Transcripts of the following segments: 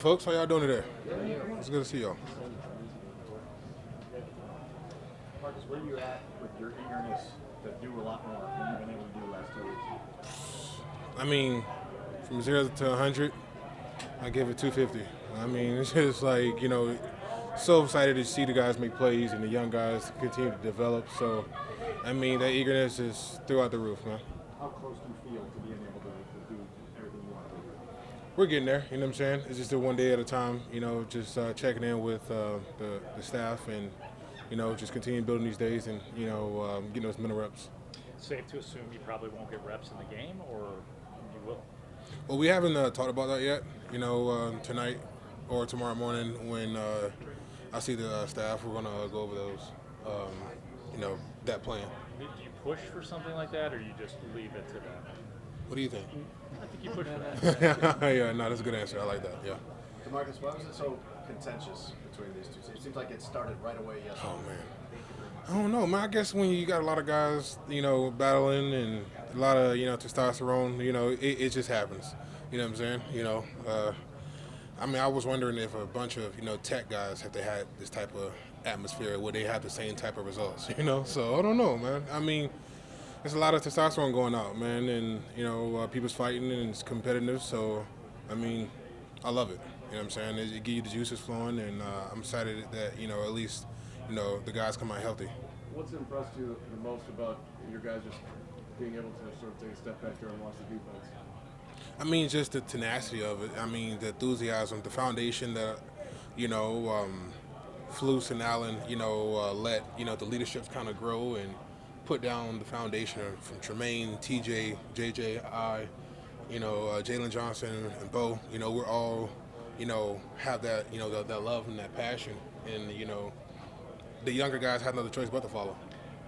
Folks, how y'all doing today? It's good to see y'all. Marcus, where are you at with your eagerness to do a lot more than you've been able to do the last 2 weeks? I mean, from 0 to 100, I give it 250. I mean, it's just like, so excited to see the guys make plays and the young guys continue to develop. So, I mean, that eagerness is throughout the roof, man. How close do you feel to being able to do everything you want to do? We're getting there, you know what I'm saying? It's just a one day at a time, just checking in with the staff and, just continue building these days and, getting those mental reps. Safe to assume you probably won't get reps in the game, or you will? Well, we haven't talked about that yet. Tonight or tomorrow morning when I see the staff, we're gonna go over those. That plan. Do you push for something like that, or you just leave it to them? What do you think? I think you push for that. Yeah, no, that's a good answer. I like that. Yeah. DeMarcus, why was it so contentious between these two? It seems like it started right away yesterday. Oh man. I don't know, man. I guess when you got a lot of guys, battling and a lot of, testosterone, it just happens. You know what I'm saying? I was wondering if a bunch of, tech guys, if they had this type of atmosphere, would they have the same type of results, So I don't know, man. I mean, there's a lot of testosterone going out, man, and, people's fighting and it's competitive. So, I mean, I love it. You know what I'm saying? It gives you the juices flowing, and I'm excited that, at least, the guys come out healthy. What's impressed you the most about your guys just being able to sort of take a step back there and watch the defense? I mean, just the tenacity of it. I mean, the enthusiasm, the foundation that, Flus and Allen, let, the leaderships kind of grow and put down the foundation from Tremaine, TJ, JJ, Jalen Johnson and Bo. We're all, have that, that love and that passion. And, the younger guys had no other choice but to follow.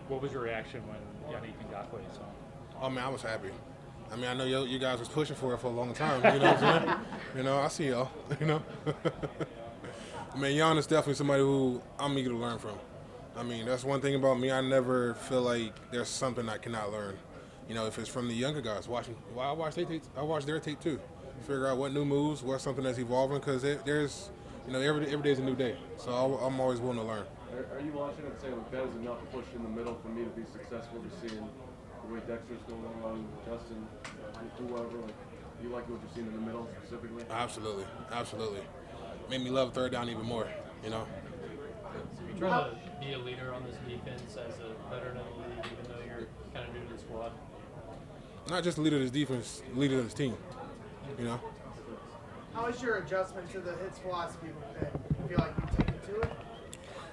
What was your reaction when Yannick Ngakoue saw? Oh, man, I was happy. I mean, I know you guys was pushing for it for a long time. You know what I'm saying? I see y'all. I mean, Jan is definitely somebody who I'm eager to learn from. I mean, that's one thing about me. I never feel like there's something I cannot learn. If it's from the younger guys watching, well, I watch their tape too. Figure out what new moves, what's something that's evolving, because there's, every day's a new day. So I'm always willing to learn. Are you watching and saying, like, that is enough push in the middle for me to be successful? Just seeing the way Dexter's going along, Justin, whoever, like, you like what you're seeing in the middle specifically? Absolutely. Made me love third down even more, You trying to be a leader on this defense as a veteran of the league, even though you're kind of new to the squad? Not just the leader of this defense, leader of this team, How is your adjustment to the hits philosophy with Pitt? You feel like you've taken to it?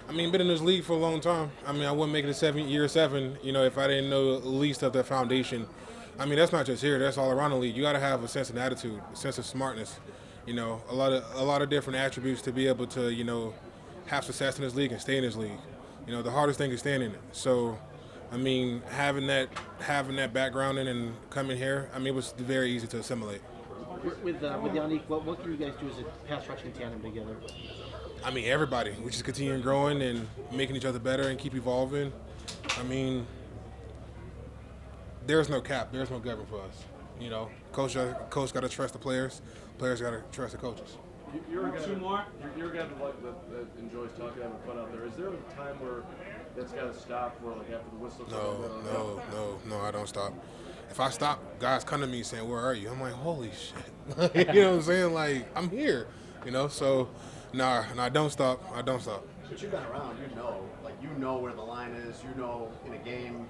I mean, been in this league for a long time. I mean, I wouldn't make it a year seven, if I didn't know at least of that foundation. I mean, that's not just here, that's all around the league. You got to have a sense of attitude, a sense of smartness, a lot of different attributes to be able to, have success in this league and stay in this league. The hardest thing is staying in it. So, I mean, having that background in and coming here, I mean, it was very easy to assimilate. With Yannick, what can you guys do as a pass rushing tandem together? I mean, everybody. We just continue growing and making each other better and keep evolving. I mean, there's no cap. There's no government for us. Coach got to trust the players. Players got to trust the coaches. You're a guy that enjoys talking, having fun out there. Is there a time where that's got to stop, where, like, after the whistle comes? No, I don't stop. If I stop, guys come to me saying, "Where are you?" I'm like, "Holy shit!" You know what I'm saying? Like, I'm here. So, nah, I don't stop. But you've been around, you know where the line is, in a game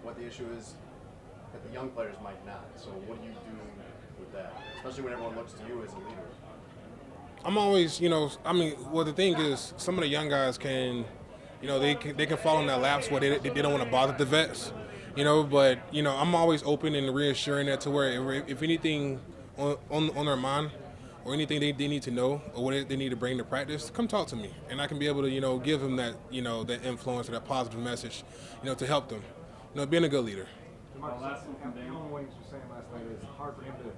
what the issue is, that the young players might not. So what do you do with that, especially when everyone looks to you as a leader? I'm always, the thing is, some of the young guys can, they can fall in that lapse where they don't want to bother the vets, but, I'm always open and reassuring that to where if anything on their mind or anything they need to know or what they need to bring to practice, come talk to me. And I can be able to, give them that, that influence or that positive message, to help them, being a good leader. Last thing, Alan Williams was saying last night, it's hard for him to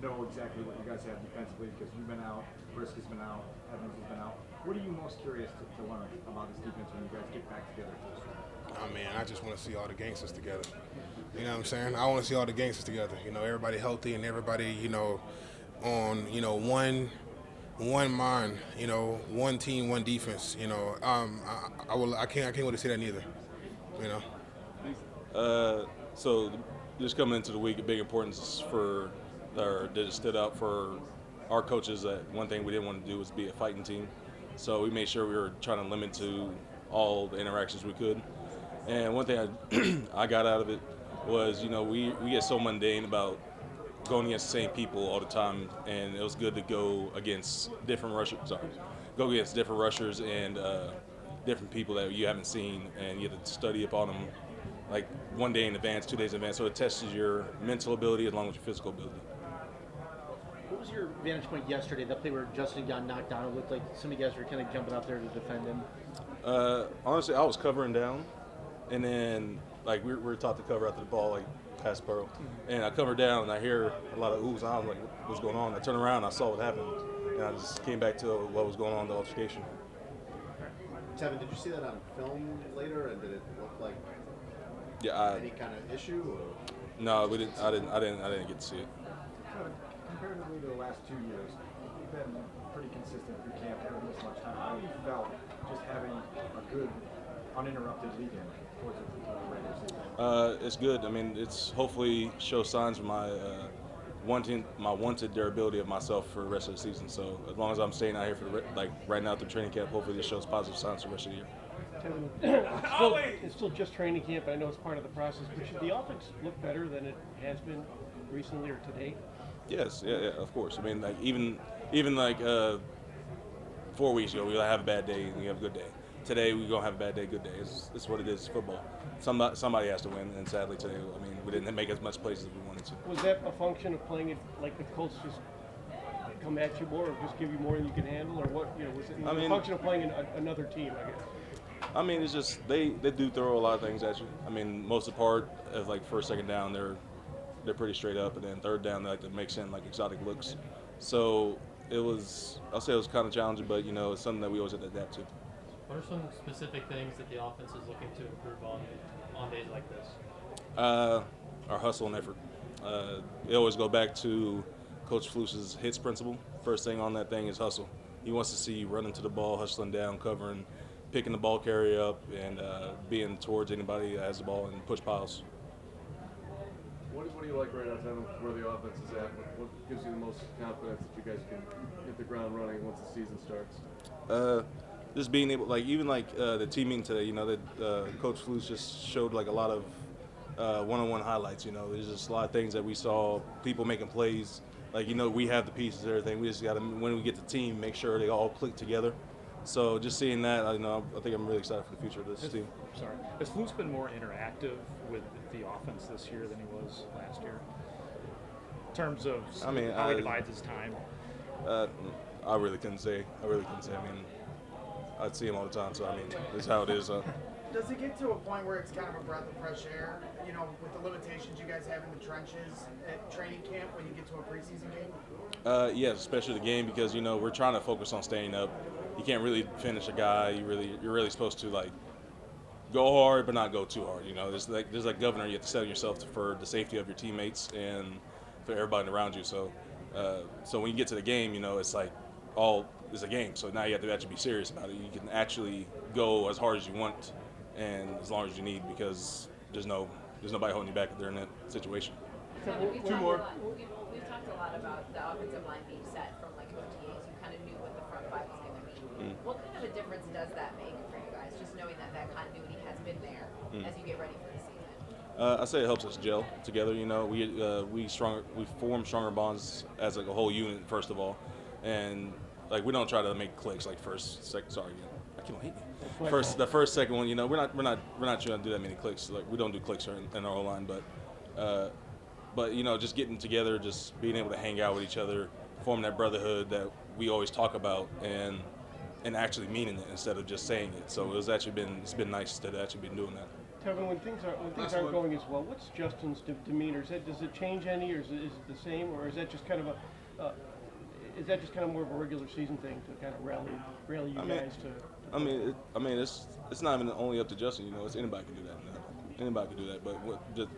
know exactly what you guys have defensively because you've been out, Brisk has been out, Evans has been out. What are you most curious to learn about this defense when you guys get back together for this one? Oh, man, I just want to see all the gangsters together. You know what I'm saying? I want to see all the gangsters together. Everybody healthy and everybody, on, one, one mind, one team, one defense. I can't wait to see that neither. You know. So just coming into the week, a big importance for, or that stood out for our coaches, that one thing we didn't want to do was be a fighting team. So we made sure we were trying to limit to all the interactions we could. And one thing I got out of it was, we get so mundane about going against the same people all the time, and it was good to go against different rushers. Go against different rushers and different people that you haven't seen, and you have to study upon them like 1 day in advance, 2 days in advance. So it tests your mental ability along with your physical ability. What was your vantage point yesterday? That play where Justin got knocked down. It looked like some of you guys were kind of jumping out there to defend him. Honestly, I was covering down, and then like we were taught to cover after the ball, like past Burrow, and I covered down, and I hear a lot of oohs, and I was like, "What's going on?" I turned around, and I saw what happened, and I just came back to what was going on, the altercation. Teven, did you see that on film later, and did it look like any kind of issue? Or? No, we didn't. I didn't get to see it. Comparatively to the last 2 years, you've been pretty consistent through camp, haven't missed much time. How have you felt just having a good, uninterrupted lead-in towards the regular season? It's good. I mean, it's hopefully shows signs of my wanted durability of myself for the rest of the season. So as long as I'm staying out here for right now through training camp, hopefully this shows positive signs for the rest of the year. It's still just training camp. I know it's part of the process, but should the offense look better than it has been recently or today? Yes, yeah, of course. I mean, like even 4 weeks ago, we have a bad day and we have a good day. Today, we're gonna have a bad day, good day. It's what it is. It's football. Somebody has to win, and sadly today, I mean, we didn't make as much plays as we wanted to. Was that a function of playing it like the Colts just come at you more, or just give you more than you can handle, or what? Was it a function of playing another team? I guess. I mean, it's just they do throw a lot of things at you. I mean, most of the part of like first, second down, they're pretty straight up, and then third down they like to mix in like exotic looks. So I'll say it was kind of challenging, but it's something that we always have to adapt to. What are some specific things that the offense is looking to improve on days like this? Our hustle and effort. It always go back to Coach Flus's hits principle. First thing on that thing is hustle. He wants to see you running to the ball, hustling down, covering, picking the ball carrier up, and being towards anybody that has the ball and push piles. What do you like right now, Teven, where the offense is at? What gives you the most confidence that you guys can hit the ground running once the season starts? Just being able, the team meeting today, that Coach Flus just showed like a lot of one-on-one highlights. There's just a lot of things that we saw, people making plays. We have the pieces and everything. We just got to, when we get the team, make sure they all click together. So just seeing that, I think I'm really excited for the future of this team. Sorry. Has Flus been more interactive with the offense this year than he was last year? In terms of how he divides his time? I really couldn't say. I mean, I'd see him all the time, so it's how it is. Does it get to a point where it's kind of a breath of fresh air, with the limitations you guys have in the trenches at training camp when you get to a preseason game? Yes, especially the game, because we're trying to focus on staying up. You can't really finish a guy. You're really supposed to go hard, but not go too hard. There's like governor. You have to set yourself for the safety of your teammates and for everybody around you. So when you get to the game, it's like it's a game. So now you have to actually be serious about it. You can actually go as hard as you want and as long as you need, because there's nobody holding you back during that situation. Two more. We've talked a lot about the offensive line being set from OTAs. You kind of knew what the front five was going to be. What kind of a difference does that make for you guys, just knowing that continuity has been there as you get ready for the season? I say it helps us gel together. We form stronger bonds as a whole unit, first of all, and we don't try to make clicks first, second. Sorry, I keep on hitting you. The first, second one. We're not trying to do that many clicks. We don't do clicks in our O-line, but just getting together, just being able to hang out with each other, forming that brotherhood that we always talk about, and actually meaning it instead of just saying it. So it's been nice to actually be doing that. Kevin, when things aren't going as well, what's Justin's demeanor? Does it change any, or is it the same, or is that just kind of more of a regular season thing to kind of rally you guys to? It's not even only up to Justin. It's anybody can do that. Anybody can do that. But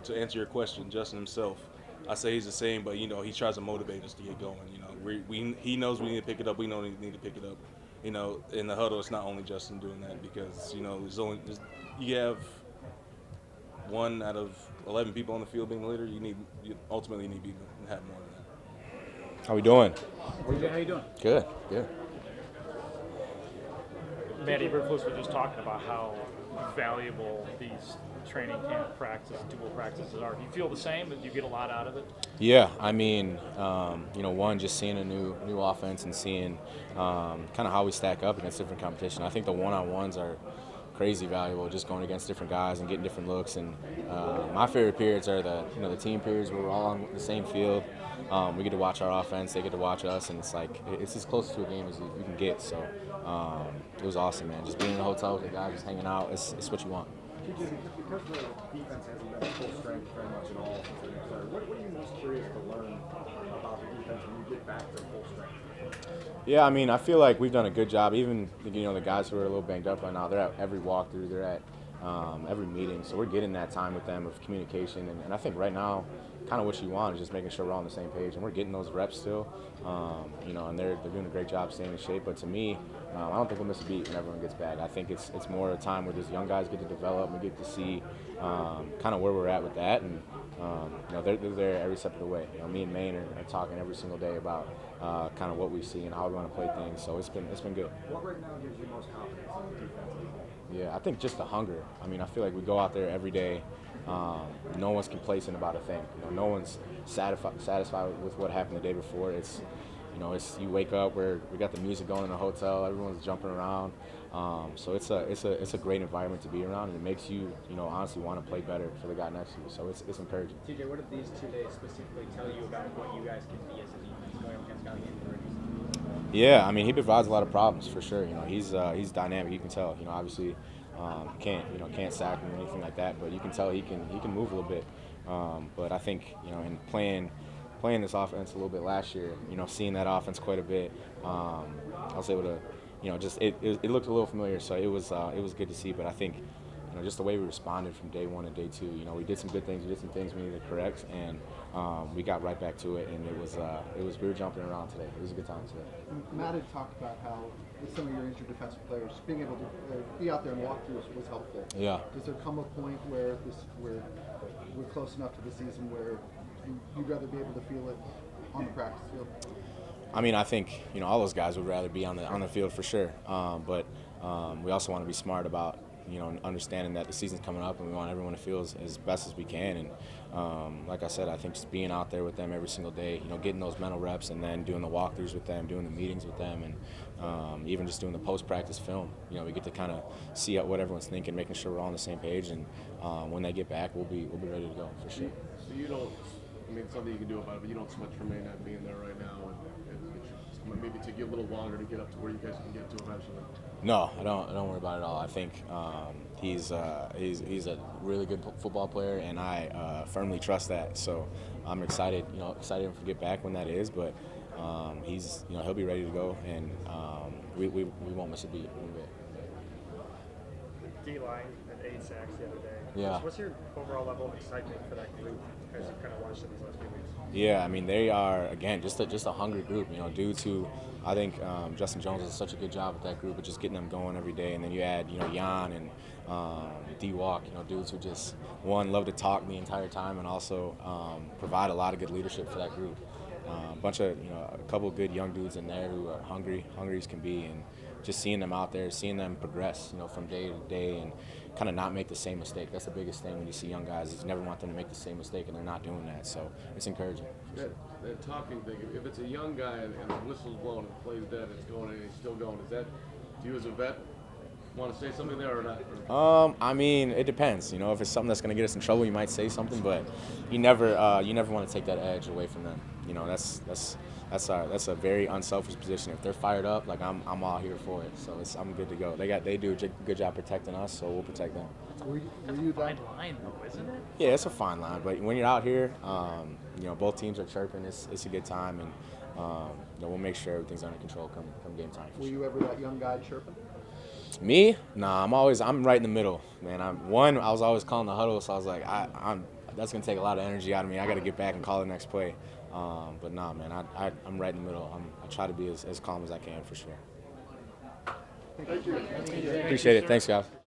to answer your question, Justin himself, I say he's the same, but he tries to motivate us to get going. he knows we need to pick it up. We know we need to pick it up. You know, in the huddle, it's not only Justin doing that because, you know, you have 1 out of 11 people on the field being the leader. You ultimately need to have more than that. How we doing? How you doing? Good. Matty Berflus was just talking about how valuable these training camp dual practices are. Do you feel the same? Do you get a lot out of it? Yeah, I mean, one, just seeing a new offense and seeing kind of how we stack up against different competition. I think the one-on-ones are crazy valuable, just going against different guys and getting different looks. And my favorite periods are the team periods where we're all on the same field. We get to watch our offense, they get to watch us, and it's as close to a game as you can get. So it was awesome, man. Just being in the hotel with the guys, just hanging out, it's what you want. Because the defense hasn't been full strength very much at all since the start, what are you most curious to learn about the defense when you get back to full strength? Yeah, I mean, I feel like we've done a good job. Even the guys who are a little banged up right now, they're at every walkthrough, they're at every meeting. So we're getting that time with them of communication. And I think right now, kind of what you want is just making sure we're all on the same page. And we're getting those reps still, and they're doing a great job staying in shape. But to me, I don't think we'll miss a beat when everyone gets back. I think it's more a time where these young guys get to develop. We get to see kind of where we're at with that. And, they're there every step of the way. Me and Maine are talking every single day about kind of what we see and how we want to play things. So it's been good. What right now gives you most confidence in the defense? Yeah, I think just the hunger. I mean, I feel like we go out there every day. No one's complacent about a thing. No one's satisfied with what happened the day before. It's you wake up where we got the music going in the hotel. Everyone's jumping around. So it's a great environment to be around, and it makes you honestly want to play better for the guy next to you. So it's encouraging. TJ, what did these 2 days specifically tell you about what you guys can be as a defense going up against guys getting ready? Yeah, I mean, he provides a lot of problems for sure. He's dynamic. You can tell. Obviously, can't sack him or anything like that. But you can tell he can move a little bit. But I think in playing this offense a little bit last year, seeing that offense quite a bit, I was able to, it looked a little familiar. So it was good to see. But I think just the way we responded from day 1 and day 2. We did some good things. We did some things we needed to correct, and we got right back to it. And we were jumping around today. It was a good time today. Matt had talked about how with some of your injured defensive players, being able to be out there and walk through was helpful. Yeah. Does there come a point where we're close enough to the season where you'd rather be able to feel it on the practice field? I mean, I think all those guys would rather be on the field for sure. But we also want to be smart about understanding that the season's coming up and we want everyone to feel as best as we can. And like I said, I think just being out there with them every single day, getting those mental reps and then doing the walkthroughs with them, doing the meetings with them, and even just doing the post-practice film. We get to kind of see what everyone's thinking, making sure we're all on the same page. And when they get back, we'll be ready to go for sure. So you don't, it's something you can do about it, but you don't so much for May not being there right now, and it should maybe take you a little longer to get up to where you guys can get to eventually. No, I don't worry about it at all. I think he's a really good football player, and I firmly trust that. So I'm excited to get back when that is. But he'll be ready to go, and we won't miss a beat. D-line at 8 sacks the other day. Yeah. What's your overall level of excitement for that group as you kind of watched it these last few weeks? Yeah, I mean, they are, again, just a hungry group, due to, I think Justin Jones does such a good job with that group of just getting them going every day. And then you add, Jan and D-Walk, dudes who just, one, love to talk the entire time and also provide a lot of good leadership for that group. A couple of good young dudes in there who are hungry as can be, and just seeing them out there, seeing them progress, from day to day, and kind of not make the same mistake. That's the biggest thing when you see young guys is you never want them to make the same mistake, and they're not doing that. So it's encouraging. That talking thing, if it's a young guy and the whistle's blown and the play's dead, it's going and he's still going, is that, do you as a vet want to say something there or not? I mean, it depends. If it's something that's going to get us in trouble, you might say something, but you never want to take that edge away from them. That's a very unselfish position. If they're fired up, like I'm all here for it. So I'm good to go. They do a good job protecting us, so we'll protect them. That's a fine line, though, isn't it? Yeah, it's a fine line, but when you're out here, both teams are chirping. It's a good time, and we'll make sure everything's under control come game time. Were you ever that young guy chirping? Me? Nah, I'm right in the middle, man. I was always calling the huddle, so I was like, that's gonna take a lot of energy out of me. I got to get back and call the next play. But nah, man, I'm right in the middle. I try to be as calm as I can for sure. Thank you. Appreciate it. Thanks, guys.